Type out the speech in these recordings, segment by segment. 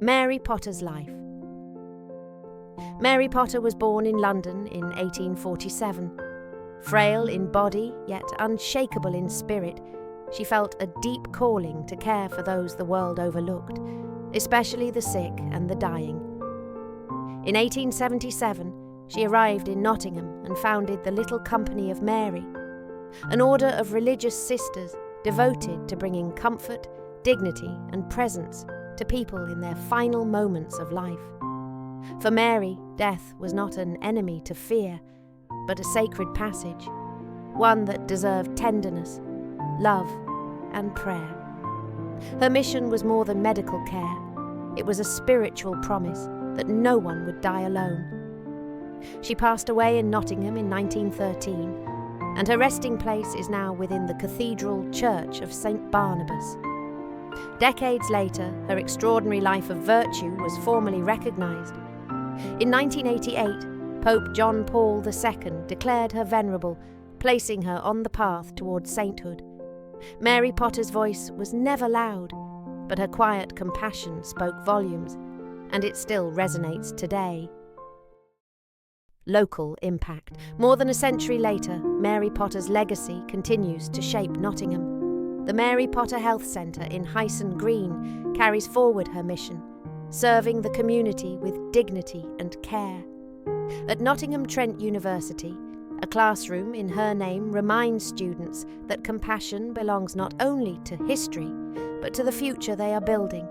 Mary Potter's life. Mary Potter was born in London in 1847. Frail in body, yet unshakable in spirit, she felt a deep calling to care for those the world overlooked, especially the sick and the dying. In 1877, she arrived in Nottingham and founded the Little Company of Mary, an order of religious sisters devoted to bringing comfort, dignity and presence to people in their final moments of life. For Mary, death was not an enemy to fear, but a sacred passage, one that deserved tenderness, love and prayer. Her mission was more than medical care. It was a spiritual promise that no one would die alone. She passed away in Nottingham in 1913, and her resting place is now within the Cathedral Church of St. Barnabas. Decades later, her extraordinary life of virtue was formally recognised. In 1988, Pope John Paul II declared her venerable, placing her on the path towards sainthood. Mary Potter's voice was never loud, but her quiet compassion spoke volumes, and it still resonates today. Local impact. More than a century later, Mary Potter's legacy continues to shape Nottingham. The Mary Potter Health Centre in Hyson Green carries forward her mission, serving the community with dignity and care. At Nottingham Trent University, a classroom in her name reminds students that compassion belongs not only to history, but to the future they are building.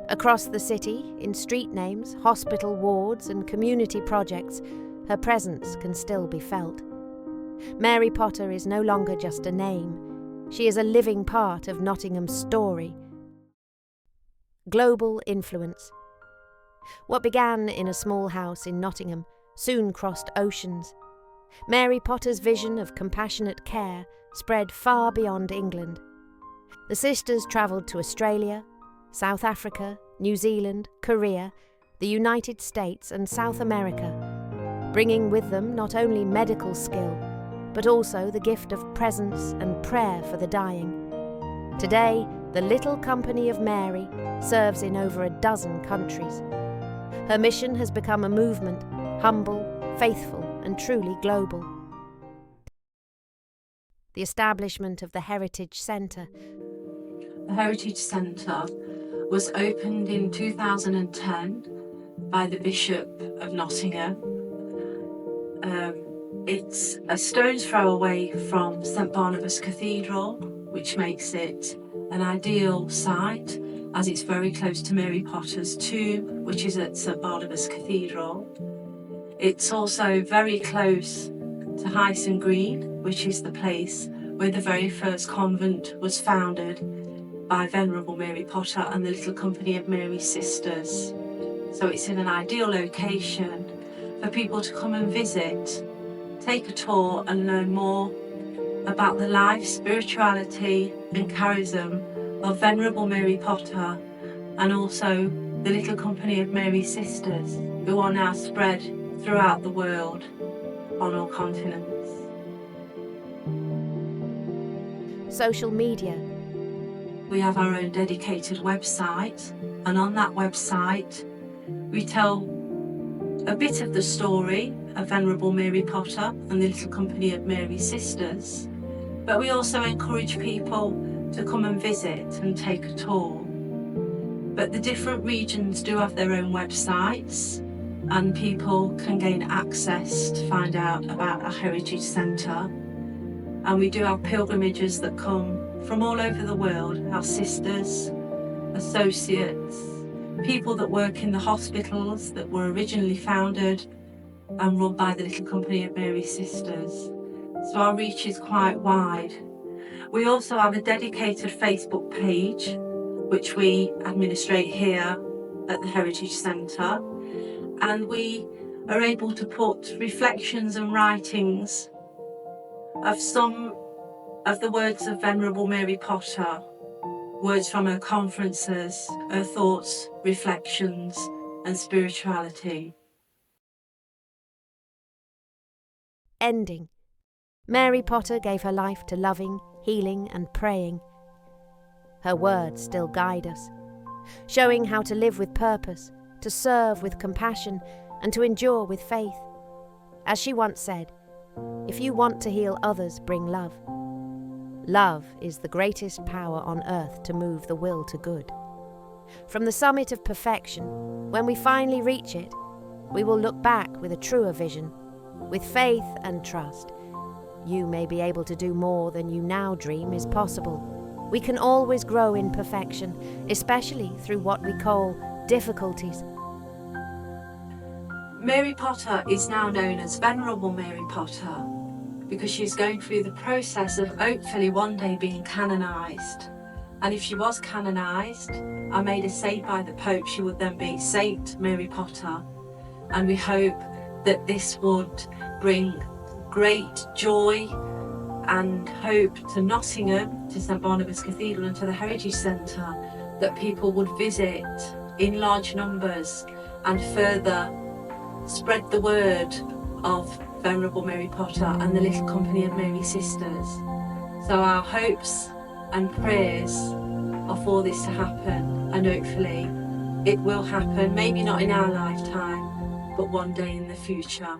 Across the city, in street names, hospital wards and community projects, her presence can still be felt. Mary Potter is no longer just a name. She is a living part of Nottingham's story. Global influence. What began in a small house in Nottingham soon crossed oceans. Mary Potter's vision of compassionate care spread far beyond England. The sisters travelled to Australia, South Africa, New Zealand, Korea, the United States and South America, bringing with them not only medical skill, but also the gift of presence and prayer for the dying. Today, the Little Company of Mary serves in over a dozen countries. Her mission has become a movement, humble, faithful, and truly global. The establishment of the Heritage Centre. The Heritage Centre was opened in 2010 by the Bishop of Nottingham. It's a stone's throw away from St Barnabas Cathedral, which makes it an ideal site as it's very close to Mary Potter's tomb, which is at St Barnabas Cathedral. It's also very close to Hyson Green, which is the place where the very first convent was founded by Venerable Mary Potter and the Little Company of Mary Sisters. So it's in an ideal location for people to come and visit, take a tour and learn more about the life, spirituality and charism of Venerable Mary Potter and also the Little Company of Mary Sisters, who are now spread throughout the world on all continents. Social media. We have our own dedicated website, and on that website we tell a bit of the story of Venerable Mary Potter and the Little Company of Mary Sisters, but we also encourage people to come and visit and take a tour. But the different regions do have their own websites, and people can gain access to find out about our Heritage Centre. And we do have pilgrimages that come from all over the world, our sisters, associates, people that work in the hospitals that were originally founded and run by the Little Company of Mary Sisters. So our reach is quite wide. We also have a dedicated Facebook page, which we administrate here at the Heritage Centre, and we are able to put reflections and writings of some of the words of Venerable Mary Potter, words from her conferences, her thoughts, reflections and spirituality. Ending. Mary Potter gave her life to loving, healing and praying. Her words still guide us. showing how to live with purpose, to serve with compassion, and to endure with faith. As she once said, "If you want to heal others, bring love. Love is the greatest power on earth to move the will to good." From the summit of perfection, when we finally reach it, we will look back with a truer vision, with faith and trust. You may be able to do more than you now dream is possible. We can always grow in perfection, especially through what we call difficulties. Mary Potter is now known as Venerable Mary Potter because she's going through the process of hopefully one day being canonised. And if she was canonised and made a saint by the Pope, she would then be Saint Mary Potter. And we hope that this would bring great joy and hope to Nottingham, to St Barnabas Cathedral and to the Heritage Centre, that people would visit in large numbers and further spread the word of Venerable Mary Potter and the Little Company of Mary Sisters. So our hopes and prayers are for this to happen, and hopefully it will happen, maybe not in our lifetime, but one day in the future.